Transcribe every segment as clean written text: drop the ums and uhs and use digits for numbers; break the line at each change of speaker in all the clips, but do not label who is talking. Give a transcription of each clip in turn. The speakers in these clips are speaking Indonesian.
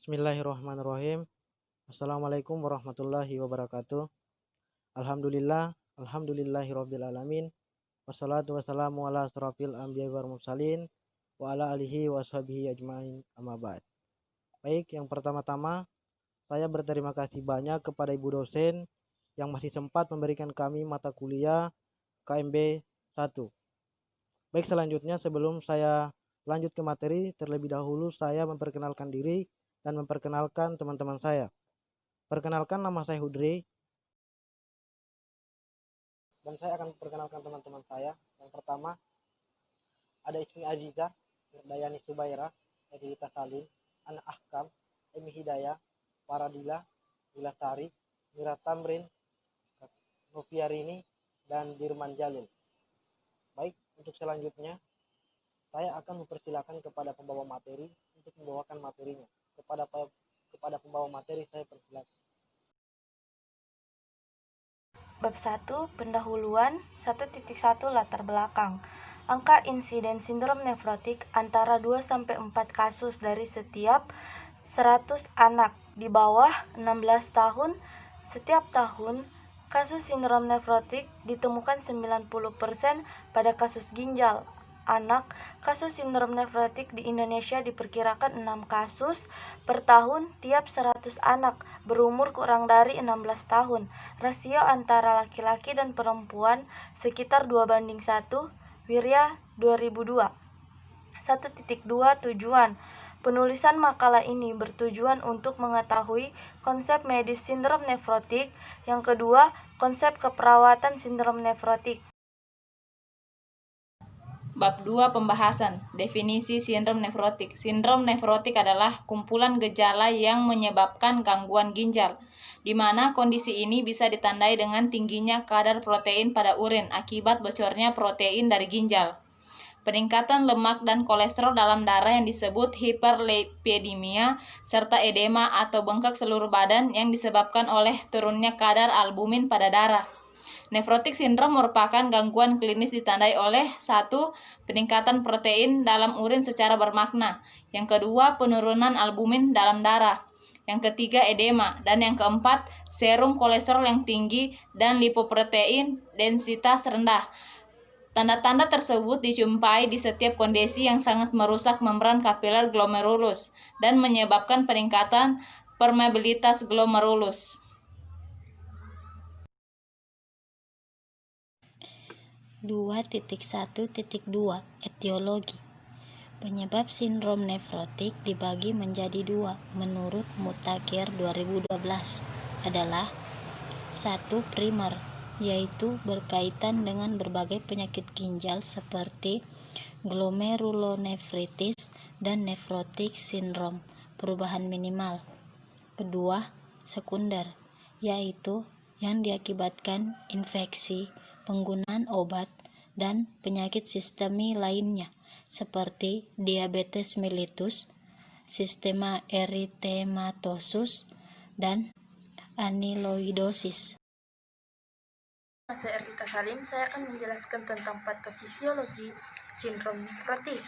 Bismillahirrahmanirrahim. Assalamualaikum warahmatullahi wabarakatuh. Alhamdulillahirabbil alamin. Wassalatu wassalamu ala asrofil anbiya'i wal mursalin wa ala alihi washabihi ajmain, amma ba'd. Baik, yang pertama-tama saya berterima kasih banyak kepada Ibu dosen yang masih sempat memberikan kami mata kuliah KMB 1. Baik, selanjutnya sebelum saya lanjut ke materi, terlebih dahulu saya memperkenalkan diri dan memperkenalkan teman-teman saya. Perkenalkan, nama saya Hudri. Dan saya akan memperkenalkan teman-teman saya. Yang pertama, ada Ismi Aziza, Dayani Subaira, Edita Salim, Ana Ahkam, Emi Hidayah, Waradila, Wila Sari, Mira Tamrin, Noviarini, dan Dirman Jalil. Baik, untuk selanjutnya, saya akan mempersilakan kepada pembawa materi untuk membawakan materinya. Kepada pembawa materi saya persilakan.
Bab 1, pendahuluan 1.1 latar belakang. Angka insiden sindrom nefrotik antara 2-4 kasus dari setiap 100 anak di bawah 16 tahun. Setiap tahun, kasus sindrom nefrotik ditemukan 90% pada kasus ginjal anak. Kasus sindrom nefrotik di Indonesia diperkirakan 6 kasus per tahun tiap 100 anak berumur kurang dari 16 tahun. Rasio antara laki-laki dan perempuan sekitar 2:1. Wirya 2002. 1.2 Tujuan. Penulisan makalah ini bertujuan untuk mengetahui konsep medis sindrom nefrotik. Yang kedua, konsep keperawatan sindrom nefrotik.
Bab 2, pembahasan. Definisi sindrom nefrotik. Sindrom nefrotik adalah kumpulan gejala yang menyebabkan gangguan ginjal, di mana kondisi ini bisa ditandai dengan tingginya kadar protein pada urin akibat bocornya protein dari ginjal, peningkatan lemak dan kolesterol dalam darah yang disebut hiperlipidemia, serta edema atau bengkak seluruh badan yang disebabkan oleh turunnya kadar albumin pada darah. Nefrotik sindrom merupakan gangguan klinis ditandai oleh 1. Peningkatan protein dalam urin secara bermakna. Yang kedua, penurunan albumin dalam darah. Yang ketiga, edema. Dan yang keempat, serum kolesterol yang tinggi dan lipoprotein densitas rendah. Tanda-tanda tersebut dijumpai di setiap kondisi yang sangat merusak membran kapiler glomerulus dan menyebabkan peningkatan permeabilitas glomerulus.
2.1.2 Etiologi. Penyebab sindrom nefrotik dibagi menjadi 2 menurut Mutakir 2012 adalah 1. Primer, yaitu berkaitan dengan berbagai penyakit ginjal seperti glomerulonefritis dan nefrotik sindrom, perubahan minimal. Kedua, sekunder, yaitu yang diakibatkan infeksi, penggunaan obat, dan penyakit sistemi lainnya seperti diabetes mellitus, sistema eritematosus, dan amiloidosis.
Saya Edita Salim, saya akan menjelaskan tentang patofisiologi sindrom nefrotik.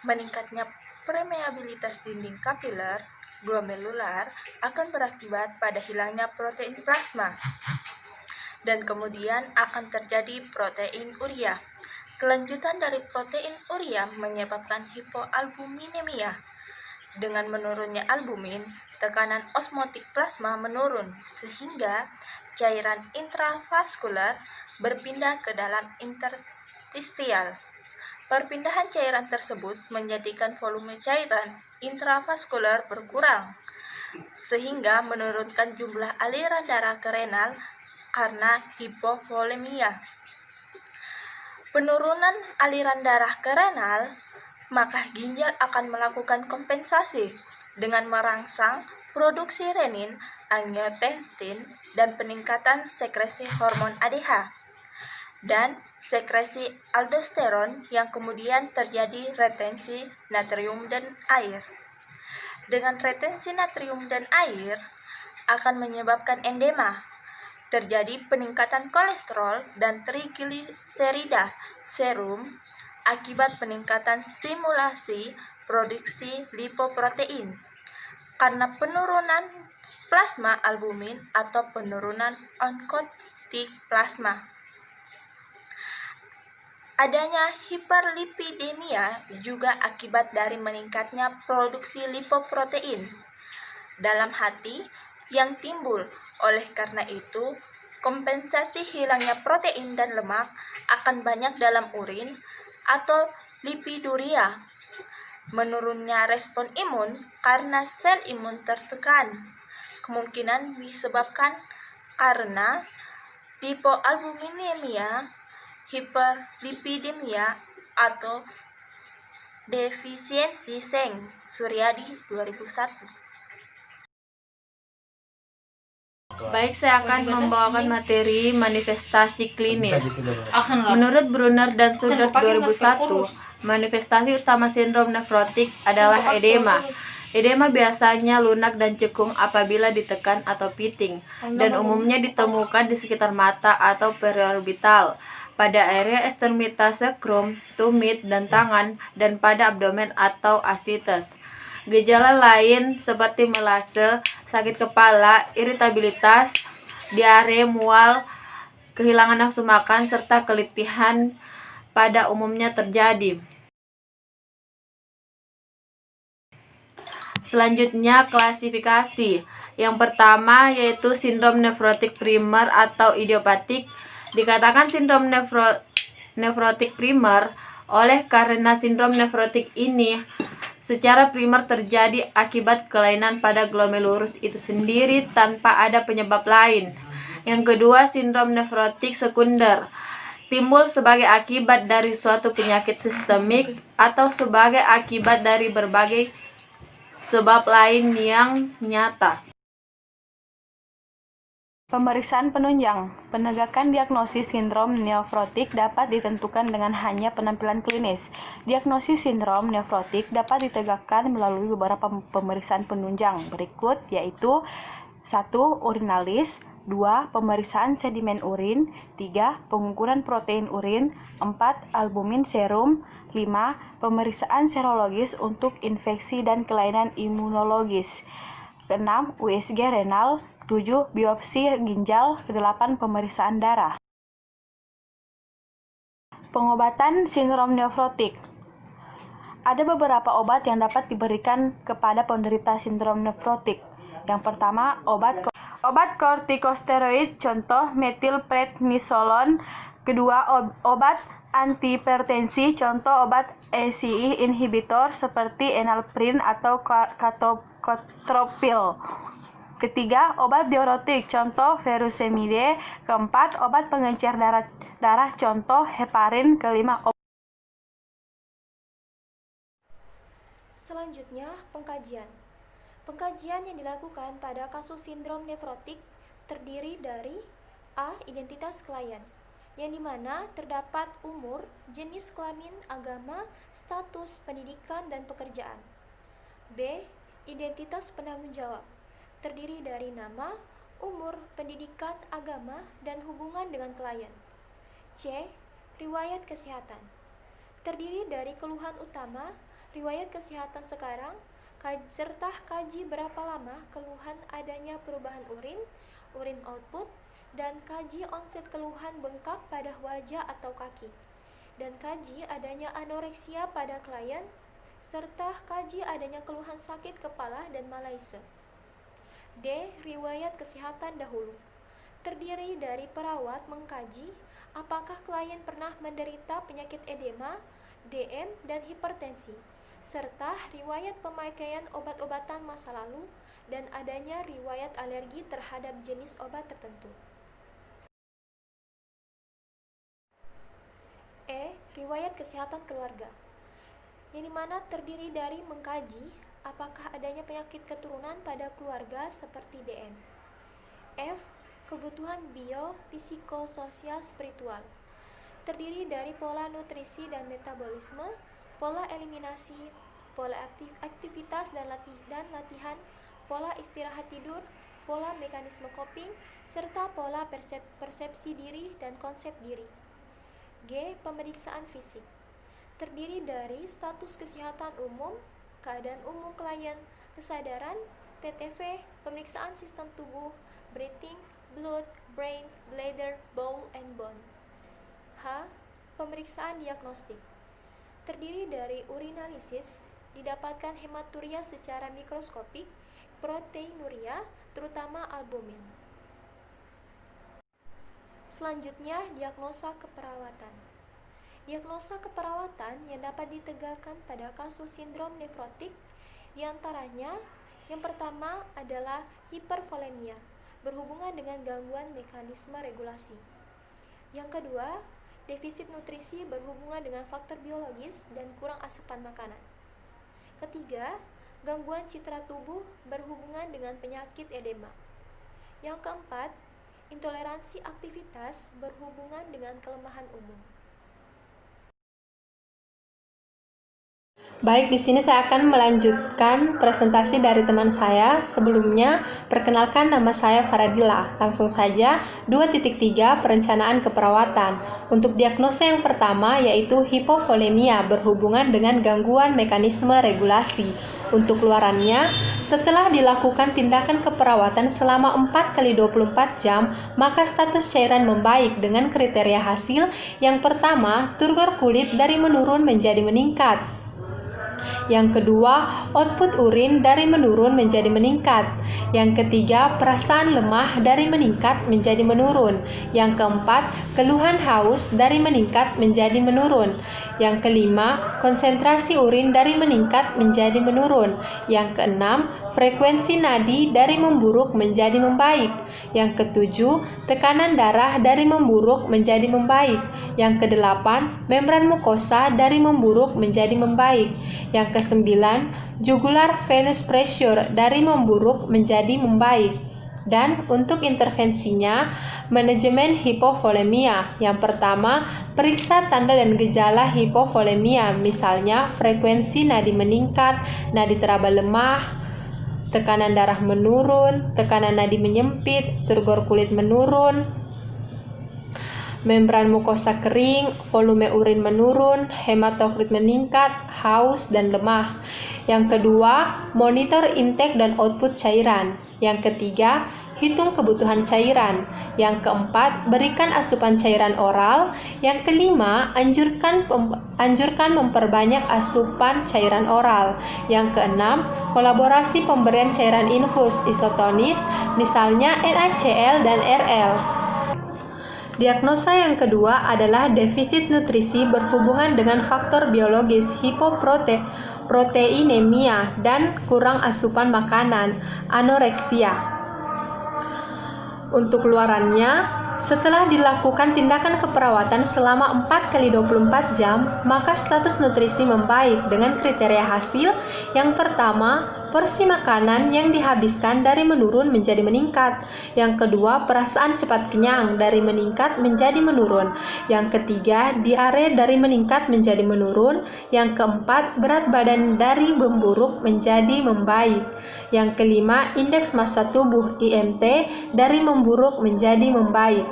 Meningkatnya permeabilitas dinding kapiler glomerular akan berakibat pada hilangnya protein plasma, dan kemudian akan terjadi protein urea. Kelanjutan dari protein urea menyebabkan hipoalbuminemia. Dengan menurunnya albumin, tekanan osmotik plasma menurun sehingga cairan intravaskular berpindah ke dalam interstisial. Perpindahan cairan tersebut menjadikan volume cairan intravaskular berkurang, sehingga menurunkan jumlah aliran darah ke renal karena hipovolemia. Penurunan aliran darah ke renal, maka ginjal akan melakukan kompensasi dengan merangsang produksi renin, angiotensin, dan peningkatan sekresi hormon ADH dan sekresi aldosteron yang kemudian terjadi retensi natrium dan air. Dengan retensi natrium dan air akan menyebabkan edema, terjadi peningkatan kolesterol dan trigliserida serum akibat peningkatan stimulasi produksi lipoprotein. karena penurunan plasma albumin atau penurunan onkotik plasma. Adanya hiperlipidemia juga akibat dari meningkatnya produksi lipoprotein dalam hati yang timbul. Oleh karena itu, kompensasi hilangnya protein dan lemak akan banyak dalam urin atau lipiduria. Menurunnya respon imun karena sel imun tertekan kemungkinan disebabkan karena hipoalbuminemia, hiperlipidemia, atau defisiensi seng. Suryadi 2001.
Baik, saya akan membawakan materi manifestasi klinis. Menurut Brunner dan Sudert 2001, manifestasi utama sindrom nefrotik adalah edema. Edema biasanya lunak dan cekung apabila ditekan atau piting, dan umumnya ditemukan di sekitar mata atau periorbital, pada area ekstremitas sekrum, tumit, dan tangan, dan pada abdomen atau asites. Gejala lain seperti melase, sakit kepala, iritabilitas, diare, mual, kehilangan nafsu makan, serta keletihan pada umumnya terjadi. Selanjutnya, klasifikasi. Yang pertama yaitu sindrom nefrotik primer atau idiopatik. Dikatakan sindrom nefrotik primer oleh karena sindrom nefrotik ini secara primer terjadi akibat kelainan pada glomerulus itu sendiri tanpa ada penyebab lain. Yang kedua, sindrom nefrotik sekunder timbul sebagai akibat dari suatu penyakit sistemik atau sebagai akibat dari berbagai sebab lain yang nyata.
Pemeriksaan penunjang. Penegakan diagnosis sindrom nefrotik dapat ditentukan dengan hanya penampilan klinis. Diagnosis sindrom nefrotik dapat ditegakkan melalui beberapa pemeriksaan penunjang berikut, yaitu 1. Urinalis, 2. Pemeriksaan sedimen urin, 3. Pengukuran protein urin, 4. Albumin serum, 5. Pemeriksaan serologis untuk infeksi dan kelainan imunologis, 6. USG renal, 7. Biopsi ginjal, 8. Pemeriksaan darah. Pengobatan sindrom nefrotik. Ada beberapa obat yang dapat diberikan kepada penderita sindrom nefrotik. Yang pertama, obat kortikosteroid, contoh metilprednisolon. Kedua, obat antihipertensi, contoh obat ACE inhibitor seperti enalapril atau catocopropil. Ketiga, obat diuretik, contoh furosemide. Keempat, obat pengencer darah, contoh heparin. Kelima,
Selanjutnya, pengkajian. Pengkajian yang dilakukan pada kasus sindrom nefrotik terdiri dari A. Identitas klien, yang dimana terdapat umur, jenis kelamin, agama, status pendidikan, dan pekerjaan. B. Identitas penanggung jawab, terdiri dari nama, umur, pendidikan, agama, dan hubungan dengan klien. C. Riwayat kesehatan, terdiri dari keluhan utama, riwayat kesehatan sekarang, serta kaji berapa lama keluhan adanya perubahan urin output, dan kaji onset keluhan bengkak pada wajah atau kaki, dan kaji adanya anoreksia pada klien, serta kaji adanya keluhan sakit kepala dan malaise. D. Riwayat kesehatan dahulu, terdiri dari perawat mengkaji apakah klien pernah menderita penyakit edema, DM, dan hipertensi, serta riwayat pemakaian obat-obatan masa lalu dan adanya riwayat alergi terhadap jenis obat tertentu. E. Riwayat kesehatan keluarga, yang dimana terdiri dari mengkaji apakah adanya penyakit keturunan pada keluarga seperti DM. F. Kebutuhan bio-psikososial spiritual, terdiri dari pola nutrisi dan metabolisme, pola eliminasi, pola aktivitas dan latihan, pola istirahat tidur, pola mekanisme coping, serta pola persepsi diri dan konsep diri. G. Pemeriksaan fisik, terdiri dari status kesehatan umum, keadaan umum klien, kesadaran, TTV, pemeriksaan sistem tubuh, breathing, blood, brain, bladder, bowel, and bone. H. Pemeriksaan diagnostik. Terdiri dari urinalisis, didapatkan hematuria secara mikroskopik, proteinuria, terutama albumin. Selanjutnya, diagnosa keperawatan. Diagnosa keperawatan yang dapat ditegakkan pada kasus sindrom nefrotik diantaranya yang pertama adalah hipervolemia, berhubungan dengan gangguan mekanisme regulasi. Yang kedua, defisit nutrisi berhubungan dengan faktor biologis dan kurang asupan makanan. Ketiga, gangguan citra tubuh berhubungan dengan penyakit edema. Yang keempat, intoleransi aktivitas berhubungan dengan kelemahan umum.
Baik, di sini saya akan melanjutkan presentasi dari teman saya. Sebelumnya, perkenalkan nama saya Faradila. Langsung saja, 2.3 perencanaan keperawatan. Untuk diagnosa yang pertama yaitu hipovolemia berhubungan dengan gangguan mekanisme regulasi. Untuk keluarannya, setelah dilakukan tindakan keperawatan selama 4x24 jam, maka status cairan membaik dengan kriteria hasil. Yang pertama, turgor kulit dari menurun menjadi meningkat. Yang kedua, output urin dari menurun menjadi meningkat. Yang ketiga, perasaan lemah dari meningkat menjadi menurun. Yang keempat, keluhan haus dari meningkat menjadi menurun. Yang kelima, konsentrasi urin dari meningkat menjadi menurun. Yang keenam, frekuensi nadi dari memburuk menjadi membaik. Yang ketujuh, tekanan darah dari memburuk menjadi membaik. Yang kedelapan, membran mukosa dari memburuk menjadi membaik. Yang kesembilan, jugular venous pressure dari memburuk menjadi membaik. Dan untuk intervensinya, manajemen hipovolemia. Yang pertama, periksa tanda dan gejala hipovolemia, misalnya frekuensi nadi meningkat, nadi teraba lemah, tekanan darah menurun, tekanan nadi menyempit, turgor kulit menurun, membran mukosa kering, volume urin menurun, hematokrit meningkat, haus, dan lemah. Yang kedua, monitor intake dan output cairan. Yang ketiga, hitung kebutuhan cairan. Yang keempat, berikan asupan cairan oral. Yang kelima, anjurkan memperbanyak asupan cairan oral. Yang keenam, kolaborasi pemberian cairan infus isotonis, misalnya NaCl dan Rl. Diagnosa yang kedua adalah defisit nutrisi berhubungan dengan faktor biologis hipoproteinemia dan kurang asupan makanan, anoreksia. Untuk keluarannya, setelah dilakukan tindakan keperawatan selama 4x24 jam, maka status nutrisi membaik dengan kriteria hasil. Yang pertama, porsi makanan yang dihabiskan dari menurun menjadi meningkat. Yang kedua, perasaan cepat kenyang dari meningkat menjadi menurun. Yang ketiga, diare dari meningkat menjadi menurun. Yang keempat, berat badan dari memburuk menjadi membaik. Yang kelima, indeks massa tubuh IMT dari memburuk menjadi membaik.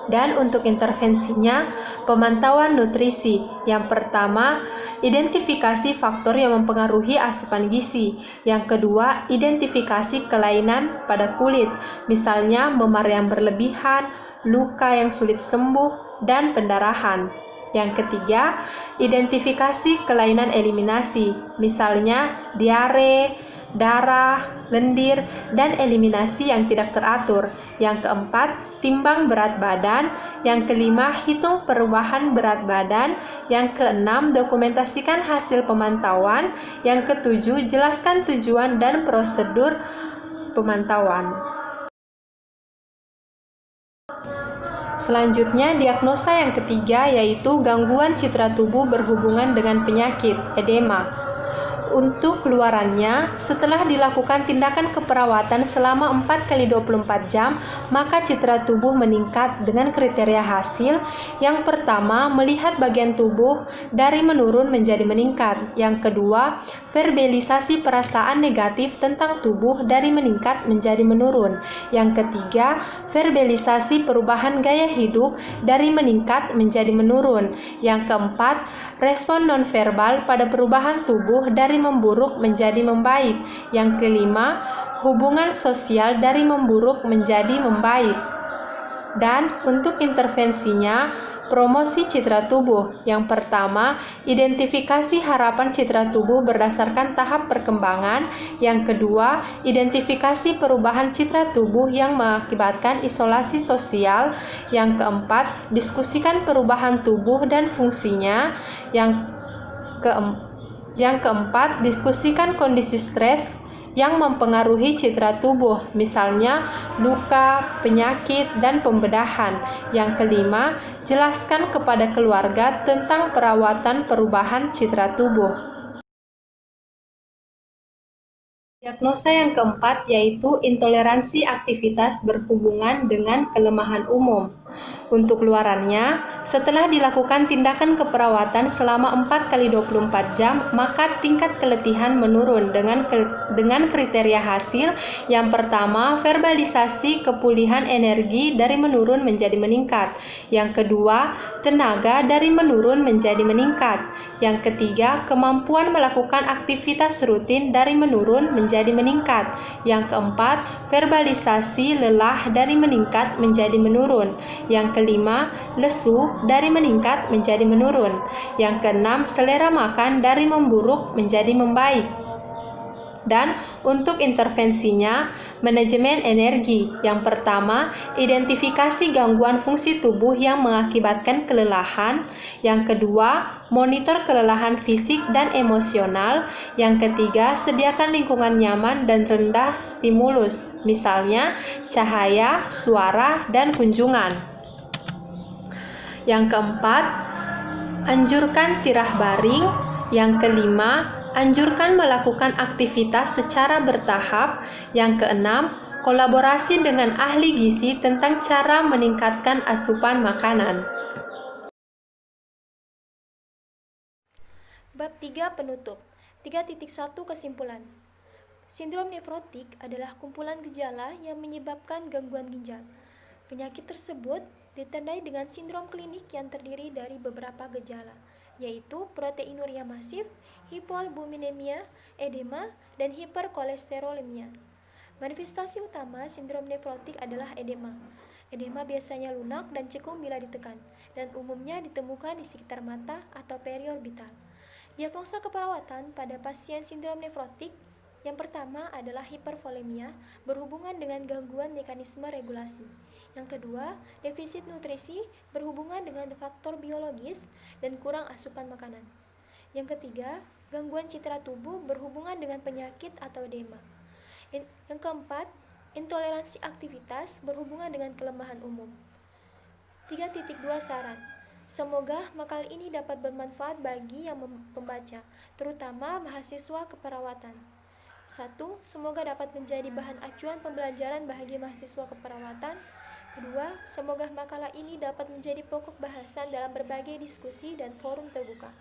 Dan untuk intervensinya, pemantauan nutrisi. Yang pertama, identifikasi faktor yang mempengaruhi asupan gizi. Yang kedua, identifikasi kelainan pada kulit, misalnya memar yang berlebihan, luka yang sulit sembuh, dan pendarahan. Yang ketiga, identifikasi kelainan eliminasi, misalnya diare, darah, lendir, dan eliminasi yang tidak teratur. Yang keempat, timbang berat badan. Yang kelima, hitung perubahan berat badan. Yang keenam, dokumentasikan hasil pemantauan. Yang ketujuh, jelaskan tujuan dan prosedur pemantauan. Selanjutnya, diagnosa yang ketiga yaitu gangguan citra tubuh berhubungan dengan penyakit, edema. Untuk keluarannya, setelah dilakukan tindakan keperawatan selama 4x24 jam, maka citra tubuh meningkat dengan kriteria hasil. Yang pertama, melihat bagian tubuh dari menurun menjadi meningkat. Yang kedua, verbalisasi perasaan negatif tentang tubuh dari meningkat menjadi menurun. Yang ketiga, verbalisasi perubahan gaya hidup dari meningkat menjadi menurun. Yang keempat, respon nonverbal pada perubahan tubuh dari memburuk menjadi membaik. Yang kelima, hubungan sosial dari memburuk menjadi membaik. Dan untuk intervensinya, promosi citra tubuh. Yang pertama, identifikasi harapan citra tubuh berdasarkan tahap perkembangan. Yang kedua, identifikasi perubahan citra tubuh yang mengakibatkan isolasi sosial. Yang keempat, diskusikan perubahan tubuh dan fungsinya. Yang keempat, diskusikan kondisi stres yang mempengaruhi citra tubuh, misalnya luka, penyakit, dan pembedahan. Yang kelima, jelaskan kepada keluarga tentang perawatan perubahan citra tubuh. Diagnosa yang keempat yaitu intoleransi aktivitas berhubungan dengan kelemahan umum. Untuk luarannya, setelah dilakukan tindakan keperawatan selama 4x24 jam, maka tingkat keletihan menurun dengan kriteria hasil. Yang pertama, verbalisasi kepulihan energi dari menurun menjadi meningkat. Yang kedua, tenaga dari menurun menjadi meningkat. Yang ketiga, kemampuan melakukan aktivitas rutin dari menurun menjadi meningkat. Yang keempat, verbalisasi lelah dari meningkat menjadi menurun. Yang kelima, lesu dari meningkat menjadi menurun. Yang keenam, selera makan dari memburuk menjadi membaik. Dan untuk intervensinya, manajemen energi. Yang pertama, identifikasi gangguan fungsi tubuh yang mengakibatkan kelelahan. Yang kedua, monitor kelelahan fisik dan emosional. Yang ketiga, sediakan lingkungan nyaman dan rendah stimulus, misalnya cahaya, suara, dan kunjungan. Yang keempat, anjurkan tirah baring. Yang kelima, anjurkan melakukan aktivitas secara bertahap. Yang keenam, kolaborasi dengan ahli gizi tentang cara meningkatkan asupan makanan.
Bab 3 penutup. 3.1 kesimpulan. Sindrom nefrotik adalah kumpulan gejala yang menyebabkan gangguan ginjal. Penyakit tersebut ditandai dengan sindrom klinik yang terdiri dari beberapa gejala, yaitu proteinuria masif, hipoalbuminemia, edema, dan hiperkolesterolemia. Manifestasi utama sindrom nefrotik adalah edema. Edema biasanya lunak dan cekung bila ditekan, dan umumnya ditemukan di sekitar mata atau periorbital. Diagnosa keperawatan pada pasien sindrom nefrotik yang pertama adalah hipervolemia, berhubungan dengan gangguan mekanisme regulasi. Yang kedua, defisit nutrisi, berhubungan dengan faktor biologis dan kurang asupan makanan. Yang ketiga, gangguan citra tubuh, berhubungan dengan penyakit atau edema. Yang keempat, intoleransi aktivitas, berhubungan dengan kelemahan umum. 3.2 saran. Semoga makalah ini dapat bermanfaat bagi yang membaca, terutama mahasiswa keperawatan. 1. Semoga dapat menjadi bahan acuan pembelajaran bagi mahasiswa keperawatan. 2. Semoga makalah ini dapat menjadi pokok bahasan dalam berbagai diskusi dan forum terbuka.